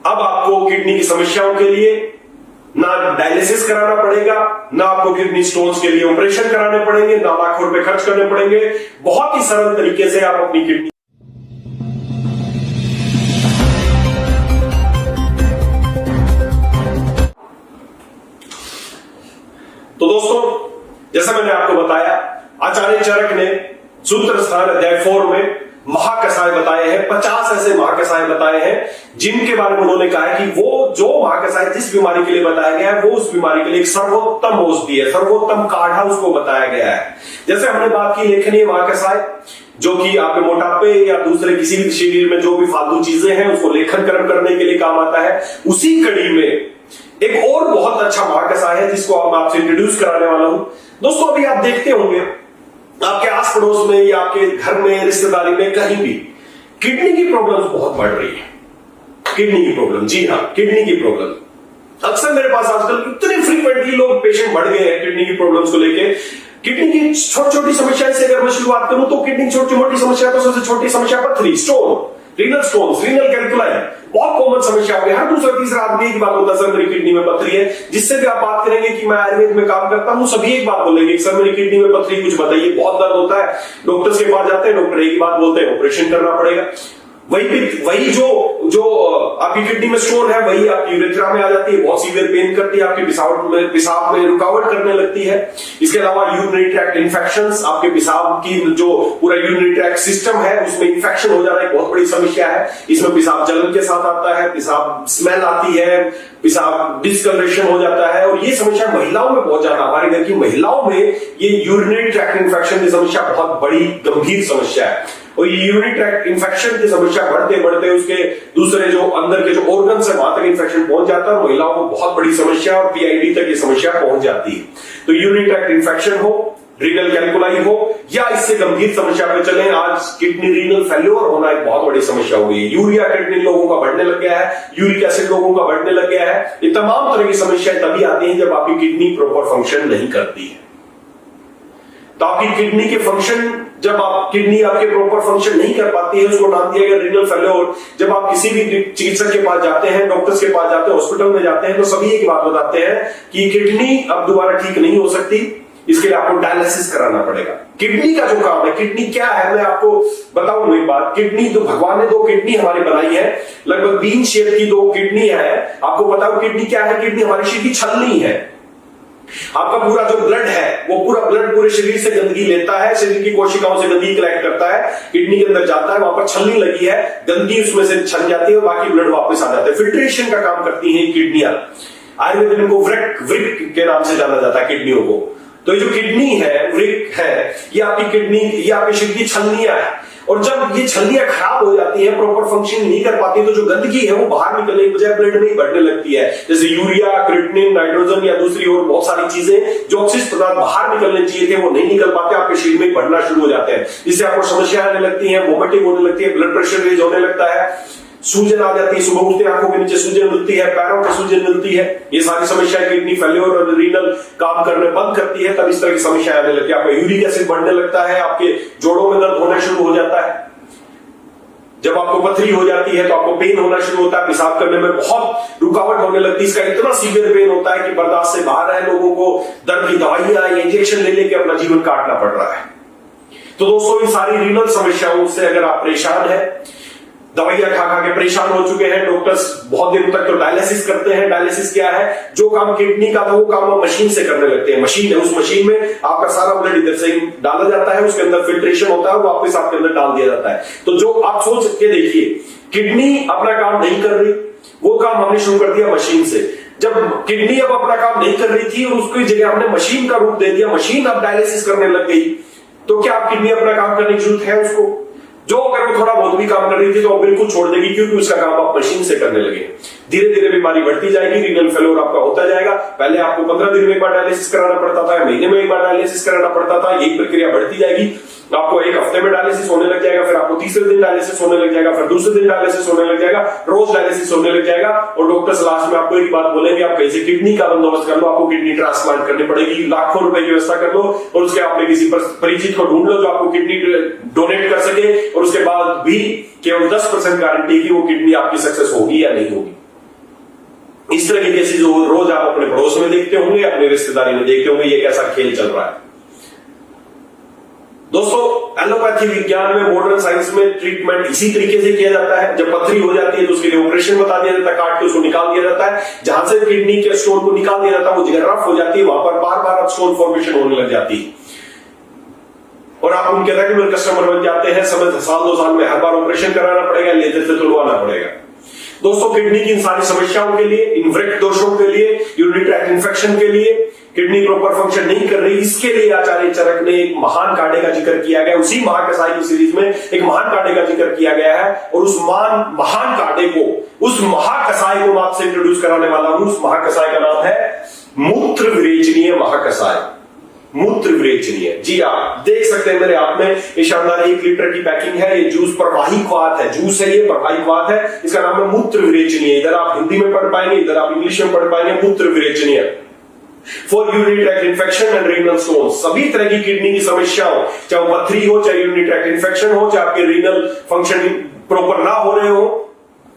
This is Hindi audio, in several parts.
अब आपको किडनी की समस्याओं के लिए ना डायलिसिस कराना पड़ेगा, ना आपको किडनी स्टोन्स के लिए ऑपरेशन कराने पड़ेंगे, ना लाखों रुपए खर्च करने पड़ेंगे। बहुत ही सरल तरीके से आप अपनी किडनी तो दोस्तों, जैसा मैंने आपको बताया, आचार्य चरक ने सूत्र स्थान अध्याय 4 में महाकषाय बताए हैं। 50 ऐसे महाकषाय बताए हैं जिनके बारे में उन्होंने कहा है कि वो जो महाकषाय जिस बीमारी के लिए बताया गया है वो उस बीमारी के लिए एक सर्वोत्तम औषधि है, सर्वोत्तम काढ़ा उसको बताया गया है। जैसे हमने बात की लेखनीय महाकषाय, जो कि आपके मोटापे या दूसरे किसी भी शरीर में जो भी फालतू चीजें हैं उसको लेखनकरण करने के लिए काम आता है। उसी कड़ी में एक और बहुत अच्छा महाकषाय है जिसको मैं आपसे इंट्रोड्यूस कराने वाला हूं। दोस्तों, अभी आप देखते होंगे आपके आस पड़ोस में या आपके घर में, रिश्तेदारी में, कहीं भी किडनी की प्रॉब्लम्स बहुत बढ़ रही है। किडनी की प्रॉब्लम, जी हाँ, किडनी की प्रॉब्लम। अक्सर मेरे पास आजकल इतने फ्रीक्वेंटली लोग पेशेंट बढ़ गए हैं किडनी की प्रॉब्लम्स को लेके। किडनी की छोटी छोटी समस्या से अगर मैं शुरुआत करूं तो किडनी की छोटी मोटी समस्या, तो सबसे छोटी समस्या पथरी, स्टोन, रीनल स्टोन, रीनल कैल्कुलाई, बहुत कॉमन समस्या है। हर दूसरा तीसरा आदमी एक बात बोलता है, सर मेरी किडनी में पथरी है। जिससे भी आप बात करेंगे कि मैं आयुर्वेद में काम करता हूं, सभी एक बात बोलेंगे, सर मेरी किडनी में पथरी, कुछ बताइए, बहुत दर्द होता है। डॉक्टर्स के पास जाते हैं, डॉक्टर एक ही बात बोलते हैं, ऑपरेशन करना पड़ेगा। वही जो आपकी किडनी में स्टोन है वही आपकी यूरेथ्रा में आ जाती है, बहुत सीवियर पेन करती है, आपके पेशाब में रुकावट करने लगती है। इसके अलावा यूरिनरी ट्रैक्ट इन्फेक्शंस, आपके पेशाब की जो पूरा यूरिनरी ट्रैक्ट सिस्टम है उसमें इन्फेक्शन हो जाना एक बहुत बड़ी समस्या है। इसमें पेशाब जलन के साथ आता है, पेशाब स्मेल आती है, पेशाब डिस्कलरेशन हो जाता है। और ये समस्या महिलाओं में बहुत ज्यादा, हमारे घर की महिलाओं में ये यूरिनरी ट्रैक्ट इन्फेक्शन की समस्या बहुत बड़ी गंभीर समस्या है। और ये यूरिनरी ट्रैक्ट इन्फेक्शन की समस्या बढ़ते बढ़ते उसके दूसरे जो अंदर के जो ऑर्गन्स है वहां तक इन्फेक्शन पहुंच जाता है और महिलाओं को बहुत बड़ी समस्या और पीआईडी तक ये समस्या पहुंच जाती है। तो यूरिनरी ट्रैक्ट इन्फेक्शन हो, रीनल कैल्कुलाई हो, या इससे गंभीर समस्या पे चले, आज किडनी रीनल फेल्योर होना एक बहुत बड़ी समस्या हो गई है। यूरिया किडनी लोगों का बढ़ने लग गया है, यूरिक एसिड लोगों का बढ़ने लग गया है। ये तमाम तरह की समस्याएं तभी आती हैं जब आपकी किडनी प्रॉपर फंक्शन नहीं करती है। तो आपकी किडनी के फंक्शन, जब आप किडनी आपके प्रॉपर फंक्शन नहीं कर पाती है, उसको नाम दिया गया रीनल फेल्योर। जब आप किसी भी चिकित्सक के पास जाते हैं, डॉक्टर्स के पास जाते हैं, हॉस्पिटल में जाते हैं, तो सभी एक बात बताते हैं कि किडनी अब दोबारा ठीक नहीं हो सकती, इसके लिए आपको डायलिसिस कराना पड़ेगा। किडनी का जो काम है, किडनी क्या है मैं आपको बताऊं एक बात। किडनी तो भगवान ने 2 किडनी हमारी बनाई है, लगभग बीन शेप की 2 किडनी है। आपको बताओ किडनी क्या है? किडनी हमारे शरीर की छलनी है। आपका पूरा जो ब्लड है वो पूरा ब्लड पूरे शरीर से गंदगी लेता है, शरीर की कोशिकाओं से गंदगी कलेक्ट करता है, किडनी के अंदर जाता है, वहां पर छलनी लगी है, गंदगी उसमें से छन जाती है और बाकी ब्लड वापस आ जाता है। फिल्ट्रेशन का काम करती है किडनियां। आयुर्वेद में इनको वृक्क के नाम से जाना जाता है किडनियों को। तो ये जो किडनी है, वृक्क है, ये आपकी किडनी, ये आपके शरीर की छलनियां है। और जब ये छलनियां खराब हो जाती है, प्रॉपर फंक्शन नहीं कर पाती, तो जो गंदगी है वो बाहर निकलने की बजाय ब्लड में ही बढ़ने लगती है। जैसे यूरिया, क्रिएटिनिन, नाइट्रोजन या दूसरी और बहुत सारी चीजें जो ऑक्सीजन पदार्थ बाहर निकलने चाहिए थे वो नहीं निकल पाते, आपके शरीर में बढ़ना शुरू हो जाते हैं। जिससे आपको समस्या आने लगती है, वोमिटिंग होने लगती है, ब्लड प्रेशर रेज होने लगता है, सूजन आ जाती है, सुबह उठते आंखों के नीचे सूजन मिलती है, पैरों में सूजन मिलती है। ये सारी समस्याएं किडनी फेल्योर और रीनल काम करने बंद करती है, तब इस तरह की समस्या आने लगती है। आपका यूरिक एसिड बढ़ने लगता है, आपके जोड़ों में दर्द होना शुरू हो जाता है। जब आपको पथरी हो जाती है तो आपको पेन होना शुरू होता है, पेशाब करने में बहुत रुकावट होने लगती है। इसका इतना सीवियर पेन होता है कि बर्दाश्त से बाहर है, लोगों को दर्द की दवाइयां, इंजेक्शन ले लेके अपना जीवन काटना पड़ रहा है। तो दोस्तों, इन सारी रीनल समस्याओं से अगर आप परेशान हैं, दवाइयां खा खा के परेशान हो चुके हैं, डॉक्टर्स बहुत दिनों तक तो डायलिसिस करते हैं। डायलिसिस क्या है? जो काम किडनी का था वो काम आप मशीन से करने लगते हैं। मशीन है, उस मशीन में आपका सारा ब्लड इधर से डाला जाता है, उसके अंदर फिल्ट्रेशन होता है, वापस आपके अंदर डाल दिया जाता है। तो जो आप सोच के देखिए, किडनी अपना काम नहीं कर रही, वो काम हमने शुरू कर दिया मशीन से। जब किडनी अब अपना काम नहीं कर रही थी और उसकी जगह हमने मशीन का रूप दे दिया, मशीन अब डायलिसिस करने लग गई, तो क्या आप किडनी अपना काम करने की जरूरत है उसको? जो अगर वो थोड़ा बहुत भी काम कर रही थी तो वो बिल्कुल छोड़ देगी, क्योंकि उसका काम आप मशीन से करने लगे। धीरे धीरे बीमारी बढ़ती जाएगी, रीनल फेल्योर आपका होता जाएगा। पहले आपको 15 दिन में एक बार डायलिसिस कराना पड़ता था, महीने में एक बार डायलिसिस कराना पड़ता था, यही प्रक्रिया बढ़ती जाएगी। आपको एक हफ्ते में डायलिसिस होने लग जाएगा, फिर आपको तीसरे दिन डायलिसिस होने लग जाएगा, फिर दूसरे दिन डायलिसिस होने लग जाएगा, रोज डायलिसिस होने लग जाएगा। और डॉक्टर्स लास्ट में आपको एक बात बोलेंगे, आप कैसे किडनी का बंदोबस्त कर लो, आपको किडनी ट्रांसप्लांट करनी पड़ेगी, लाखों रुपए की व्यवस्था कर लो और उसके आपने किसी परिचित को ढूंढ लो जो आपको किडनी डोनेट कर सके, और उसके बाद भी केवल 10% गारंटी की वो किडनी आपकी सक्सेस होगी या नहीं होगी। इस तरह के केसेस रोज आप अपने पड़ोस में देखते होंगे, अपनी रिश्तेदारी में देखते होंगे, ये कैसा खेल चल रहा है। दोस्तों एलोपैथी विज्ञान में, मॉडर्न साइंस में ट्रीटमेंट इसी तरीके से किया जाता है। जब पथरी हो जाती है तो उसके लिए ऑपरेशन बता दिया जाता है, काट के उसको निकाल दिया जाता है। जहां से किडनी के स्टोन को निकाल दिया जाता है वो जगह रफ हो जाती है, वहां पर बार बार स्टोन फॉर्मेशन होने लग जाती है और आप उनके रेगुलर कस्टमर बन जाते हैं। समय साल 2 साल में हर बार ऑपरेशन कराना पड़ेगा, लेजर से तुड़वाना पड़ेगा। दोस्तों किडनी की इन सारी समस्याओं के लिए, इन वृक्क दोषों के लिए, यूरिनरी ट्रैक्ट इन्फेक्शन के लिए, किडनी प्रॉपर फंक्शन नहीं कर रही, इसके लिए आचार्य चरक ने एक महान काढ़े का जिक्र किया गया। उसी महाकसाई की सीरीज में एक महान काढ़े का जिक्र किया गया है और उस महान काढ़े को, उस महाकसाई को मैं आपसे इंट्रोड्यूस कराने वाला हूं। उस महाकसाई का नाम है मूत्र विरेचनीय महाकसाई। मूत्र विरेचनीय, जी आप देख सकते हैं मेरे हाथ में ये शानदार 1 लीटर की पैकिंग है। ये जूस प्रवाहिक वात है, जूस है, ये प्रवाहिक वात है। इसका नाम है मूत्र विरेचनीय। इधर आप हिंदी में पढ़ पाएंगे, इधर आप इंग्लिश में पढ़ पाएंगे। मूत्र विरेचनीय for urinary tract infection and renal stone. सभी तरह की किडनी की समस्याओं, चाहे वो पथरी हो, चाहे यूरिनरी ट्रैक्ट इन्फेक्शन हो, चाहे आपके रीनल फंक्शन प्रॉपर ना हो रहे हो,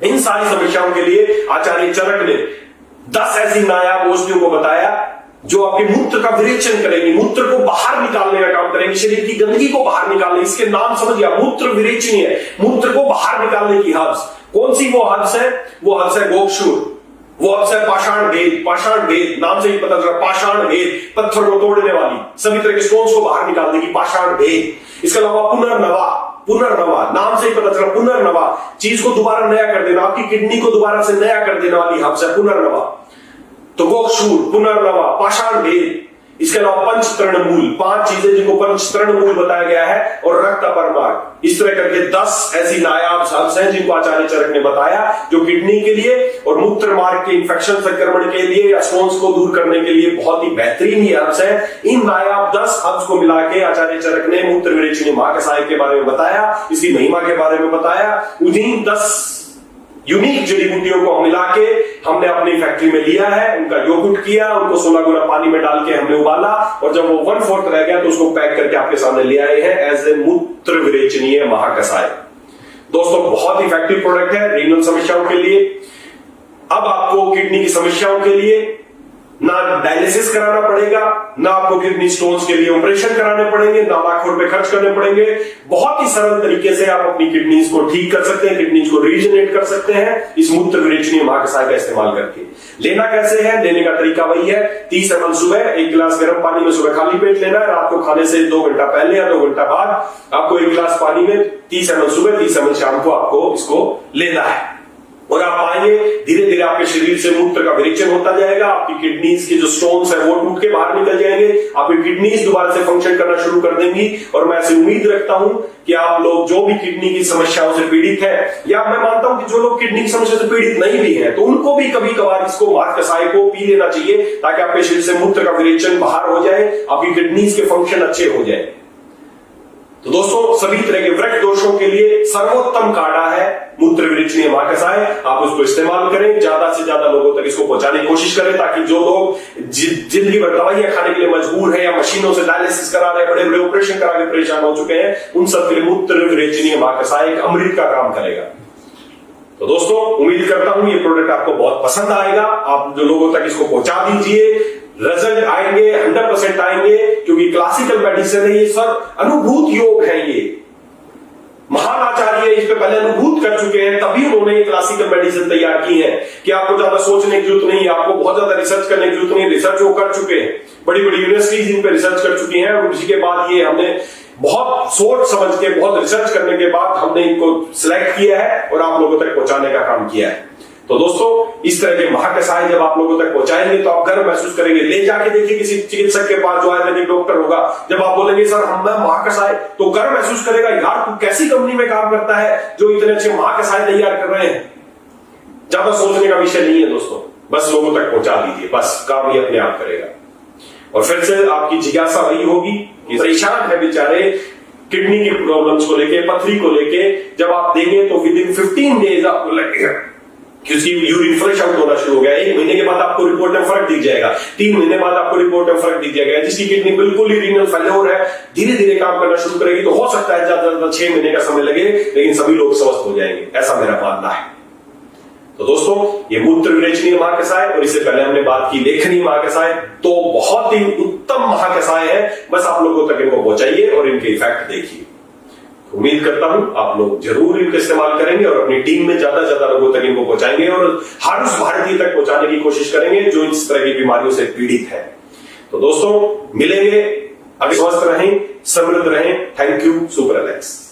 इन सारी समस्याओं के लिए आचार्य चरक ने 10 ऐसी नायाब औषधियों को बताया जो आपके मूत्र का विरेचन करेंगी, मूत्र को बाहर निकालने का काम करेंगी, शरीर की गंदगी को बाहर निकालने। इसके नाम समझिए, मूत्र विरेचनीय, मूत्र को बाहर निकालने की हर्ब्स। कौन सी वो हर्ब्स है? वो हर्ब्स है गोक्षूर, वो हर्ब्स है पाषाण भेद। पाषाण भेद नाम से ही पता चला, पाषाण भेद, पत्थर को तोड़ने वाली, सभी तरह के स्टोन्स को बाहर निकालने की पाषाण भेद। इसके अलावा पुनर्नवा, पुनर्नवा नाम से ही पता चला, पुनर्नवा, चीज को दोबारा नया कर देना, आपकी किडनी को दोबारा से नया कर देने वाली हर्ब्स है पुनर्नवा। तो गोक्षूर, पुनर्नवा, पाषाण भेद, इसके अलावा पंचतृणमूल, 5 चीजें जिनको पंचतृणमूल बताया गया है, और रक्त अपरमार्ग। इस तरह करके 10 ऐसी नायाब हर्ब्स हैं जिनको आचार्य चरक ने बताया, जो किडनी के लिए और मूत्र मार्ग के इंफेक्शन संक्रमण के लिए या स्टोन्स को दूर करने के लिए बहुत ही बेहतरीन ये हर्ब्स है। इन नायाब 10 हर्ब्स को मिला के आचार्य चरक ने मूत्र विरेचनीय महाकसाई के बारे में बताया, इसकी महिमा के बारे में बताया। उन्हीं 10 यूनिक जड़ी बूटियों को मिला के हमने अपनी फैक्ट्री में लिया है, उनका योगुट किया, उनको 16 गुना पानी में डाल के हमने उबाला, और जब वो 1/4 रह गया तो उसको पैक करके आपके सामने ले आए हैं एज ए मूत्र विरेचनीय महाकसाई। दोस्तों बहुत इफेक्टिव प्रोडक्ट है रीनल समस्याओं के लिए। अब आपको किडनी की समस्याओं के लिए ना डायलिसिस कराना पड़ेगा, ना आपको किडनी स्टोन्स के लिए ऑपरेशन कराने पड़ेंगे, ना लाखों रुपए खर्च करने पड़ेंगे। बहुत ही सरल तरीके से आप अपनी किडनीज को ठीक कर सकते हैं, किडनीज को रीजनरेट कर सकते हैं इस मूत्र विरेचनीय महाकसाई का इस्तेमाल करके। लेना कैसे है? लेने का तरीका वही है, 30 ml सुबह 1 गिलास गर्म पानी में सुबह खाली पेट लेना है। रात को खाने से 2 घंटा पहले या 2 घंटा बाद आपको 1 गिलास पानी में 30 ml सुबह, 30 ml शाम को आपको इसको लेना है। और आप पाएंगे धीरे धीरे आपके शरीर से मूत्र का विरेचन होता जाएगा, आपकी किडनीज के जो स्टोन्स है वो टूट के बाहर निकल जाएंगे, आपकी किडनीज दोबारा से फंक्शन करना शुरू कर देंगी। और मैं ऐसी उम्मीद रखता हूं कि आप लोग जो भी किडनी की समस्याओं से पीड़ित है, या मैं मानता हूं कि जो लोग किडनी की समस्या से पीड़ित नहीं भी है, तो उनको भी कभी कभार इसको महाकसाई को पी लेना चाहिए, ताकि आपके शरीर से मूत्र का विरेचन बाहर हो जाए, आपकी किडनीज के फंक्शन अच्छे हो जाए। तो दोस्तों सभी तरह के वृक्क दोषों के लिए सर्वोत्तम काढ़ा है मूत्र विरेचनीय महाकसाई। आप उसको इस्तेमाल करें, ज्यादा से ज्यादा लोगों तक इसको पहुंचाने की कोशिश करें, ताकि जो लोग जिंदगी भर दवाइयां खाने के लिए मजबूर है, या मशीनों से डायलिसिस करा रहे, बड़े बड़े ऑपरेशन करा के परेशान हो चुके हैं, उन सब के लिए मूत्र विरेचनीय महाकसाई एक अमृत का काम करेगा। तो दोस्तों उम्मीद करता हूं ये प्रोडक्ट आपको बहुत पसंद आएगा। आप जो लोगों तक इसको पहुंचा दीजिए, रिजल्ट आएंगे, 100% आएंगे, क्योंकि क्लासिकल मेडिसिन है ये, सर अनुभूत योग है। ये महान आचार्य इस पे पहले अनुभूत कर चुके हैं, तभी उन्होंने ये क्लासिकल मेडिसिन तैयार की है कि आपको ज्यादा सोचने की जरूरत नहीं है, आपको बहुत ज्यादा रिसर्च करने की जरूरत नहीं है। रिसर्च वो कर चुके हैं, बड़ी बड़ी यूनिवर्सिटीज इन पे रिसर्च कर चुकी हैं, और उसी के बाद ये हमने बहुत सोच समझ के, बहुत रिसर्च करने के बाद हमने इनको सिलेक्ट किया है और आप लोगों तक पहुंचाने का काम किया है। तो दोस्तों इस तरह के महाकसाई जब आप लोगों तक पहुंचाएंगे तो आप गर्व महसूस करेंगे। ले जाके देखिए किसी चिकित्सक के पास जो आयुर्वेदिक डॉक्टर होगा, जब आप बोलेंगे सर हम महाकसाई, तो गर्व महसूस करेगा, यार तू कैसी कंपनी में काम करता है जो इतने अच्छे महाकसाई तैयार कर रहे हैं। ज्यादा सोचने का विषय नहीं है दोस्तों, बस लोगों तक पहुंचा दीजिए, बस काम ही अपने आप करेगा। और फिर से आपकी जिज्ञासा वही होगी कि परेशान है बेचारे किडनी की प्रॉब्लम्स को लेके, पथरी को लेके, जब आप देंगे तो विदिन 15 डेज आपको लगेगा कि उसकी यूरिन फ्लश आउट होना शुरू हो गया। 1 महीने के बाद आपको रिपोर्ट में फर्क दिख जाएगा, 3 महीने बाद आपको रिपोर्ट में फर्क दिख जाएगा। जिसकी किडनी बिल्कुल ही रीनल फेल्योर है, धीरे धीरे काम करना शुरू करेगी, तो हो सकता है ज्यादा 6 महीने का समय लगे, लेकिन सभी लोग स्वस्थ हो जाएंगे, ऐसा मेरा मानना है। तो दोस्तों, ये मूत्र विरेचनीय महाकषाय और इससे पहले हमने बात की लेखनीय महाकषाय, तो बहुत ही उत्तम महाकषाय है। बस आप लोगों तक इनको पहुंचाइए और इनके इफेक्ट देखिए। उम्मीद करता हूं आप लोग जरूर इनका इस्तेमाल करेंगे और अपनी टीम में ज्यादा से ज्यादा लोगों तक इनको पहुंचाएंगे और हर उस भारतीय तक पहुंचाने की कोशिश करेंगे जो इस तरह की बीमारियों से पीड़ित है। तो दोस्तों, मिलेंगे, अभी स्वस्थ रहें, समृद्ध रहें। Thank you, super Alex.